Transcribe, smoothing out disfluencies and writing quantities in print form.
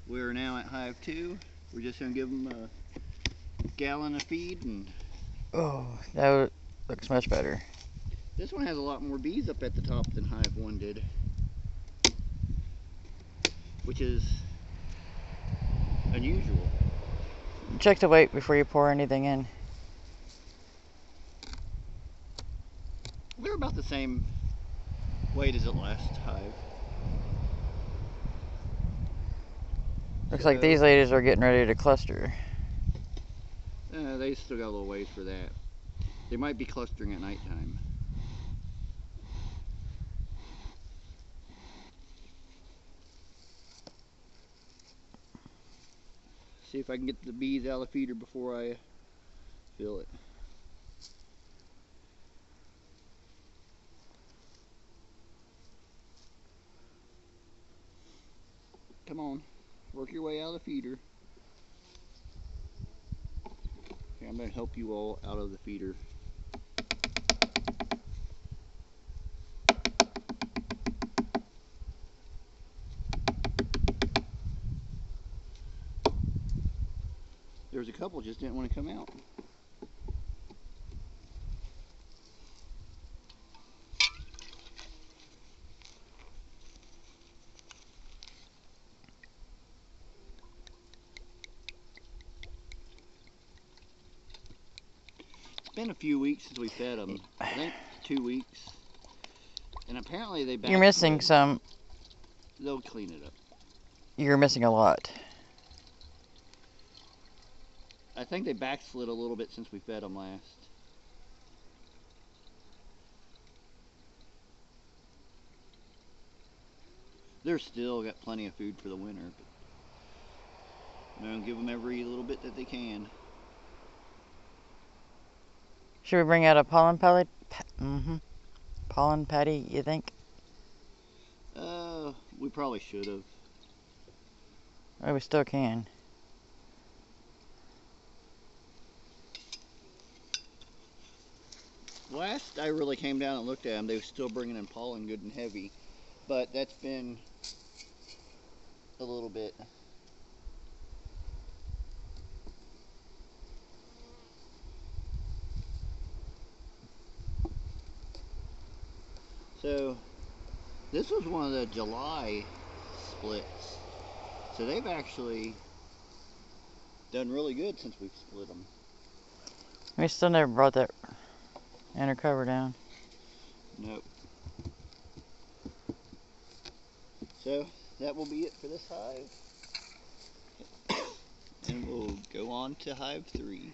We're now at hive 2. We're just going to give them a gallon of feed. And oh, that looks much better. this one has a lot more bees up at the top than hive 1 did, which is unusual. Check the weight before you pour anything in. They're about the same weight as the last hive. Looks like these ladies are getting ready to cluster. They still got a little ways for that. They might be clustering at nighttime. See if I can get the bees out of the feeder before I fill it. Come on, work your way out of the feeder. Okay, I'm going to help you all out of the feeder. There's a couple just didn't want to come out. It's been a few weeks since we fed them. I think 2 weeks. And apparently they backslid. You're missing some. They'll clean it up. You're missing a lot. I think they backslid a little bit since we fed them last. They're still got plenty of food for the winter, but I'm gonna give them every little bit that they can. Should we bring out a pollen pellet? Pollen patty, you think? We probably should have. Oh, we still can. Last I really came down and looked at them, they were still bringing in pollen good and heavy, but that's been a little bit. So this was one of the July splits, so they've actually done really good since we've split them. We still never brought that inner cover down. Nope. So that will be it for this hive. And we'll go on to hive 3.